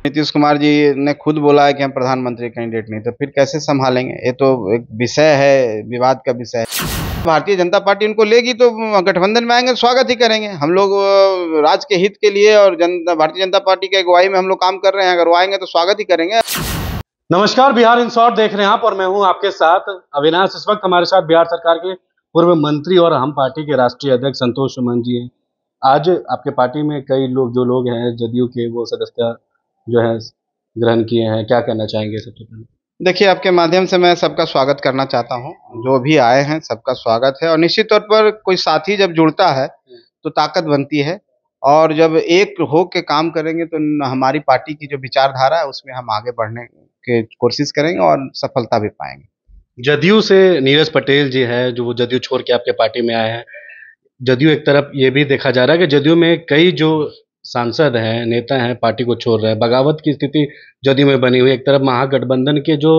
नीतीश कुमार जी ने खुद बोला है कि हम प्रधानमंत्री कैंडिडेट नहीं, तो फिर कैसे संभालेंगे? ये तो एक विषय है, विवाद का विषय है। भारतीय जनता पार्टी उनको लेगी तो गठबंधन में आएंगे, स्वागत ही करेंगे। हम लोग राज्य के हित के लिए और भारतीय जनता पार्टी की अगुवाई में हम लोग काम कर रहे हैं। अगर वो आएंगे तो स्वागत ही करेंगे। नमस्कार, बिहार इन शॉर्ट देख रहे हैं आप और मैं हूं आपके साथ अविनाश। इस वक्त हमारे साथ बिहार सरकार के पूर्व मंत्री और हम पार्टी के राष्ट्रीय अध्यक्ष संतोष सुमन जी हैं। आज आपके पार्टी में कई लोग हैं जदयू के, वो सदस्यता जो है ग्रहण किए हैं, क्या कहना चाहेंगे सबसे पहले? देखिए, आपके माध्यम से मैं सबका स्वागत करना चाहता हूँ। जो भी आए हैं सबका स्वागत है, और निश्चित तौर पर कोई साथी जब जुड़ता है तो ताकत बनती है, और जब एक हो के काम करेंगे तो हमारी पार्टी की जो विचारधारा है उसमें हम आगे बढ़ने की कोशिश करेंगे और सफलता भी पाएंगे। जदयू से नीरज पटेल जी है, जो वो जदयू छोड़ के आपके पार्टी में आए हैं। जदयू एक तरफ ये भी देखा जा रहा है कि जदयू में कई जो सांसद हैं, नेता हैं, पार्टी को छोड़ रहे हैं। बगावत की स्थिति जदयू में बनी हुई। एक तरफ महागठबंधन के जो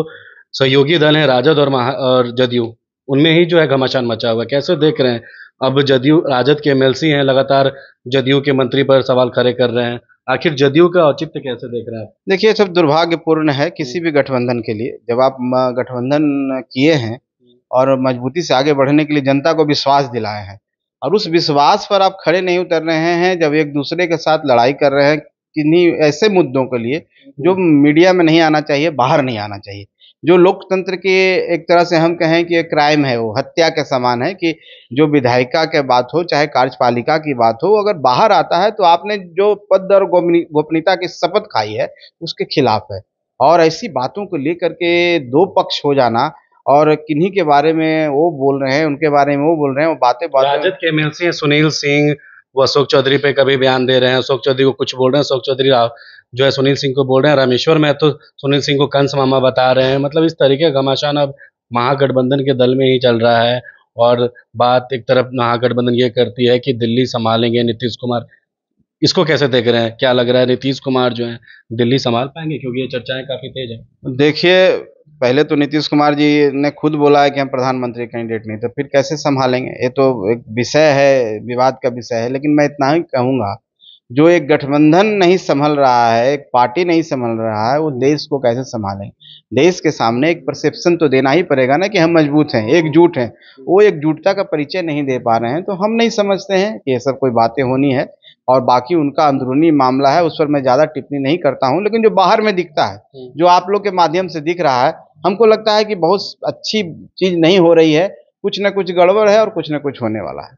सहयोगी दल हैं, राजद और जदयू, उनमें ही जो है घमासान मचा हुआ है। कैसे देख रहे हैं? अब जदयू, राजद के एमएलसी हैं, लगातार जदयू के मंत्री पर सवाल खड़े कर रहे हैं। आखिर जदयू का औचित्य कैसे देख रहे हैं आप? देखिए, ये सब दुर्भाग्यपूर्ण है किसी भी गठबंधन के लिए। जब आप गठबंधन किए हैं और मजबूती से आगे बढ़ने के लिए जनता को विश्वास दिलाए हैं, और उस विश्वास पर आप खड़े नहीं उतर रहे हैं, जब एक दूसरे के साथ लड़ाई कर रहे हैं किन्हीं ऐसे मुद्दों के लिए जो मीडिया में नहीं आना चाहिए, बाहर नहीं आना चाहिए, जो लोकतंत्र के एक तरह से हम कहें कि एक क्राइम है, वो हत्या के समान है कि जो विधायिका के बात हो चाहे कार्यपालिका की बात हो, अगर बाहर आता है तो आपने जो पद और गोपनीयता की शपथ खाई है उसके खिलाफ है। और ऐसी बातों को लेकर के दो पक्ष हो जाना, और किन्हीं के बारे में वो बोल रहे हैं, उनके बारे में वो बोल रहे हैं, वो बातें बातें। राजद के एमएलसी हैं सुनील सिंह, वो अशोक चौधरी पे कभी बयान दे रहे हैं, अशोक चौधरी को कुछ बोल रहे हैं, अशोक चौधरी जो है सुनील सिंह को बोल रहे हैं, रामेश्वर में तो सुनील सिंह को कंस मामा बता रहे हैं। मतलब इस तरीके का घमासान अब महागठबंधन के दल में ही चल रहा है। और बात एक तरफ महागठबंधन ये करती है कि दिल्ली संभालेंगे नीतीश कुमार। इसको कैसे देख रहे हैं? क्या लग रहा है नीतीश कुमार जो है दिल्ली संभाल पाएंगे? क्योंकि ये चर्चाएं काफी तेज है। देखिए, पहले तो नीतीश कुमार जी ने खुद बोला है कि हम प्रधानमंत्री कैंडिडेट नहीं, तो फिर कैसे संभालेंगे? ये तो एक विषय है, विवाद का विषय है। लेकिन मैं इतना ही कहूँगा, जो एक गठबंधन नहीं संभल रहा है, एक पार्टी नहीं संभल रहा है, वो देश को कैसे संभालेंगे? देश के सामने एक परसेप्शन तो देना ही पड़ेगा ना कि हम मजबूत हैं, एकजुट हैं। वो एकजुटता का परिचय नहीं दे पा रहे हैं, तो हम नहीं समझते हैं कि ये सब कोई बातें होनी है। और बाकी उनका अंदरूनी मामला है, उस पर मैं ज़्यादा टिप्पणी नहीं करता हूँ। लेकिन जो बाहर में दिखता है, जो आप लोग के माध्यम से दिख रहा है, हमको लगता है कि बहुत अच्छी चीज़ नहीं हो रही है, कुछ न कुछ गड़बड़ है और कुछ न कुछ होने वाला है।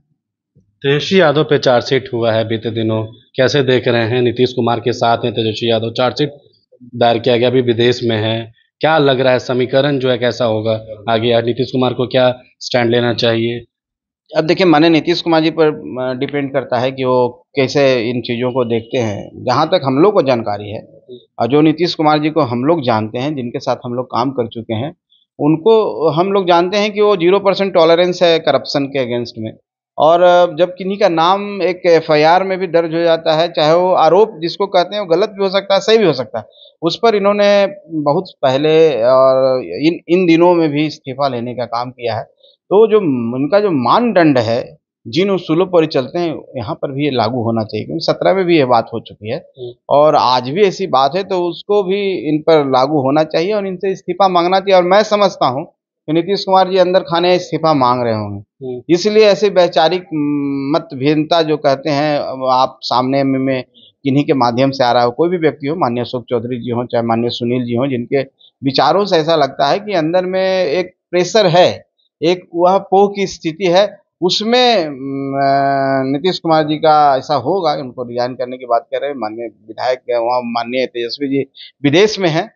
तेजस्वी यादव पे चार्जशीट हुआ है बीते दिनों, कैसे देख रहे हैं? नीतीश कुमार के साथ हैं तेजस्वी यादव, चार्जशीट दायर किया गया, अभी विदेश में है। क्या लग रहा है समीकरण जो है कैसा होगा आगे? यार नीतीश कुमार को क्या स्टैंड लेना चाहिए? अब देखिए, माननीय नीतीश कुमार जी पर डिपेंड करता है कि वो कैसे इन चीज़ों को देखते हैं। जहाँ तक हम लोग को जानकारी है, और जो नीतीश कुमार जी को हम लोग जानते हैं, जिनके साथ हम लोग काम कर चुके हैं, उनको हम लोग जानते हैं कि वो 0% टॉलरेंस है करप्शन के अगेंस्ट में। और जब किन्हीं का नाम एक एफआईआर में भी दर्ज हो जाता है, चाहे वो आरोप जिसको कहते हैं वो गलत भी हो सकता है, सही भी हो सकता है, उस पर इन्होंने बहुत पहले और इन इन दिनों में भी इस्तीफा लेने का काम किया है। तो जो उनका जो मानदंड है, जिन उसूलों पर ये चलते हैं, यहाँ पर भी ये लागू होना चाहिए, क्योंकि 17 में भी ये बात हो चुकी है और आज भी ऐसी बात है, तो उसको भी इन पर लागू होना चाहिए और इनसे इस्तीफा मांगना चाहिए। और मैं समझता हूँ कि नीतीश कुमार जी अंदर खाने इस्तीफा मांग रहे होंगे, इसलिए ऐसे वैचारिक मतभेदता जो कहते हैं, आप सामने में किन्हीं के माध्यम से आ रहा हो, कोई भी व्यक्ति हो, माननीय अशोक चौधरी जी हों चाहे माननीय सुनील जी हों, जिनके विचारों से ऐसा लगता है कि अंदर में एक प्रेशर है, एक वह पोह की स्थिति है, उसमें नीतीश कुमार जी का ऐसा होगा, उनको रिजाइन करने की बात कर रहे हैं। माननीय विधायक वहाँ माननीय तेजस्वी जी विदेश में हैं,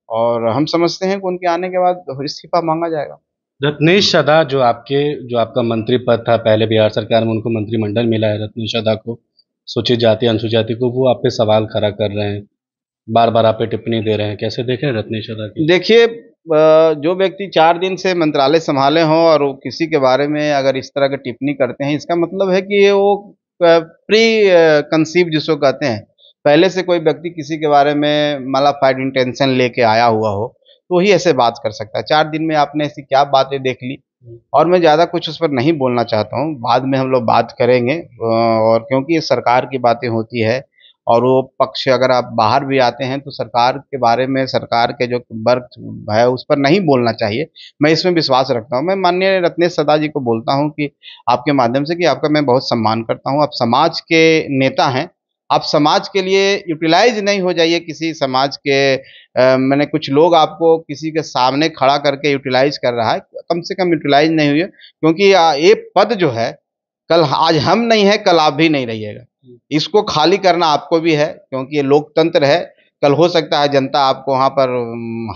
और हम समझते हैं कि उनके आने के बाद इस्तीफा मांगा जाएगा। रत्नेश सदा जो आपका मंत्री पद था पहले बिहार सरकार में, उनको मंत्रिमंडल मिला है रत्नेश सदा को, सूचित जाति अनुसूचित जाति को, वो आप पे सवाल खड़ा कर रहे हैं, बार बार आप पे टिप्पणी दे रहे हैं। कैसे देख रहे हैं रत्नेश सदा की? देखिए, जो व्यक्ति 4 दिन से मंत्रालय संभाले हों और वो किसी के बारे में अगर इस तरह की टिप्पणी करते हैं, इसका मतलब है कि ये वो प्री कंसीव जिसको कहते हैं, पहले से कोई व्यक्ति किसी के बारे में मैलिफाइड इंटेंशन लेके आया हुआ हो, तो ही ऐसे बात कर सकता है। 4 दिन में आपने ऐसी क्या बातें देख ली? और मैं ज़्यादा कुछ उस पर नहीं बोलना चाहता हूँ, बाद में हम लोग बात करेंगे, और क्योंकि ये सरकार की बातें होती है और वो पक्ष अगर आप बाहर भी आते हैं तो सरकार के बारे में, सरकार के जो वर्क है उस पर नहीं बोलना चाहिए। मैं इसमें विश्वास रखता हूँ। मैं माननीय रत्नेश सदा जी को बोलता हूँ कि आपके माध्यम से कि आपका मैं बहुत सम्मान करता हूँ। आप समाज के नेता हैं, आप समाज के लिए यूटिलाइज नहीं हो जाइए किसी समाज के मैंने कुछ लोग आपको किसी के सामने खड़ा करके यूटिलाइज कर रहा है, कम से कम यूटिलाइज नहीं हुई, क्योंकि ये पद जो है कल आज हम नहीं है, कल आप भी नहीं रहिएगा। इसको खाली करना आपको भी है, क्योंकि ये लोकतंत्र है। कल हो सकता है जनता आपको वहाँ पर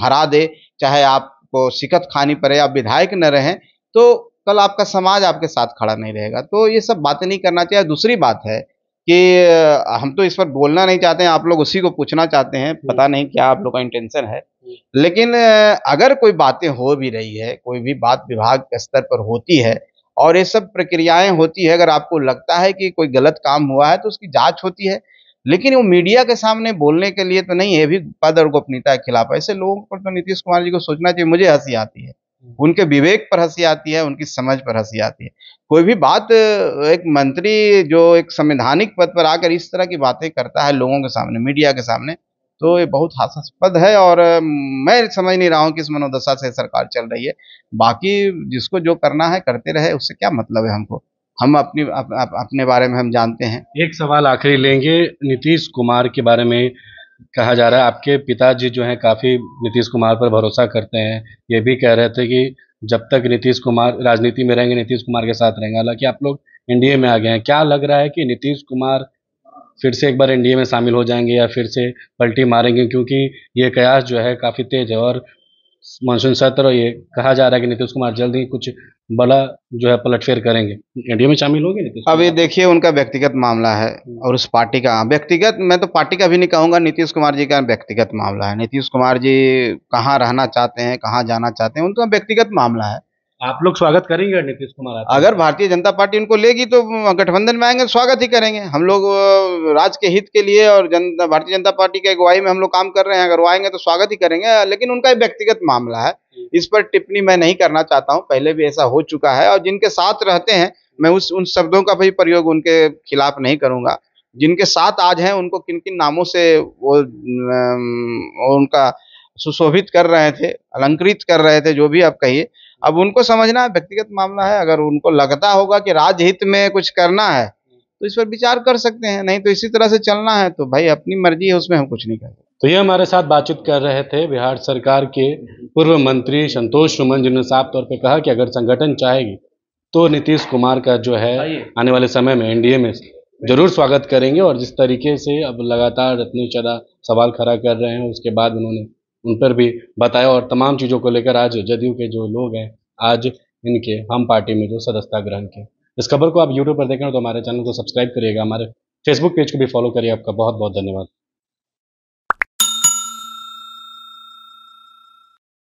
हरा दे, चाहे आपको शिकत खानी पड़े, आप विधायक न रहें, तो कल आपका समाज आपके साथ खड़ा नहीं रहेगा। तो ये सब बातें नहीं करना चाहिए। दूसरी बात है कि हम तो इस पर बोलना नहीं चाहते हैं, आप लोग उसी को पूछना चाहते हैं, पता नहीं क्या आप लोग का इंटेंशन है। लेकिन अगर कोई बातें हो भी रही है, कोई भी बात विभाग के स्तर पर होती है और ये सब प्रक्रियाएं होती है, अगर आपको लगता है कि कोई गलत काम हुआ है तो उसकी जांच होती है, लेकिन वो मीडिया के सामने बोलने के लिए तो नहीं है। ये भी पद और गोपनीयता के खिलाफ है। ऐसे लोगों पर तो नीतीश कुमार जी को सोचना चाहिए। मुझे हंसी आती है, उनके विवेक पर हंसी आती है, उनकी समझ पर हंसी आती है। कोई भी बात एक मंत्री जो एक संवैधानिक पद पर आकर इस तरह की बातें करता है लोगों के सामने, मीडिया के सामने, तो ये बहुत हास्यास्पद है। और मैं समझ नहीं रहा हूँ किस मनोदशा से सरकार चल रही है। बाकी जिसको जो करना है करते रहे, उससे क्या मतलब है हमको। हम अपने बारे में हम जानते हैं। एक सवाल आखिरी लेंगे, नीतीश कुमार के बारे में कहा जा रहा है आपके पिताजी जो हैं काफ़ी नीतीश कुमार पर भरोसा करते हैं। ये भी कह रहे थे कि जब तक नीतीश कुमार राजनीति में रहेंगे नीतीश कुमार के साथ रहेंगे। हालांकि आप लोग एनडीए में आ गए हैं, क्या लग रहा है कि नीतीश कुमार फिर से एक बार एनडीए में शामिल हो जाएंगे या फिर से पलटी मारेंगे? क्योंकि ये कयास जो है काफ़ी तेज है और मानसून सत्र, और ये कहा जा रहा है कि नीतीश कुमार जल्द ही कुछ बड़ा जो है पलटफेर करेंगे। एनडीए में शामिल होंगे नीतीश अब ये कुमार? देखिए उनका व्यक्तिगत मामला है और उस पार्टी का व्यक्तिगत, मैं तो पार्टी का भी नहीं कहूंगा, नीतीश कुमार जी का व्यक्तिगत मामला है। नीतीश कुमार जी कहाँ रहना चाहते हैं, कहाँ जाना चाहते हैं, उनका व्यक्तिगत मामला है। आप लोग स्वागत करेंगे नीतीश कुमार आते हैं अगर तो? भारतीय जनता पार्टी उनको लेगी तो गठबंधन में आएंगे तो स्वागत ही करेंगे। हम लोग राज्य के हित के लिए और भारतीय जनता पार्टी की अगुवाई में हम लोग काम कर रहे हैं। अगर वो आएंगे तो स्वागत ही करेंगे, लेकिन उनका एक व्यक्तिगत मामला है, इस पर टिप्पणी मैं नहीं करना चाहता हूँ। पहले भी ऐसा हो चुका है और जिनके साथ रहते हैं, मैं उन शब्दों का भी प्रयोग उनके खिलाफ नहीं करूंगा। जिनके साथ आज हैं उनको किन किन नामों से वो उनका सुशोभित कर रहे थे, अलंकृत कर रहे थे, जो भी आप कहिए। अब उनको समझना है, व्यक्तिगत मामला है। अगर उनको लगता होगा कि राज्य हित में कुछ करना है तो इस पर विचार कर सकते हैं, नहीं तो इसी तरह से चलना है तो भाई अपनी मर्जी है, उसमें हम कुछ नहीं कर सकते। तो ये हमारे साथ बातचीत कर रहे थे बिहार सरकार के पूर्व मंत्री संतोष सुमन, जिन्होंने साफ तौर पे कहा कि अगर संगठन चाहेगी तो नीतीश कुमार का जो है आने वाले समय में एनडीए में जरूर स्वागत करेंगे। और जिस तरीके से अब लगातार रत्नेश चड्ढा सवाल खड़ा कर रहे हैं, उसके बाद उन्होंने उन पर भी बताया और तमाम चीज़ों को लेकर आज जदयू के जो लोग हैं आज इनके हम पार्टी में जो सदस्यता ग्रहण किया। इस खबर को आप यूट्यूब पर देखें तो हमारे चैनल को सब्सक्राइब करिएगा, हमारे फेसबुक पेज को भी फॉलो करिए। आपका बहुत बहुत धन्यवाद।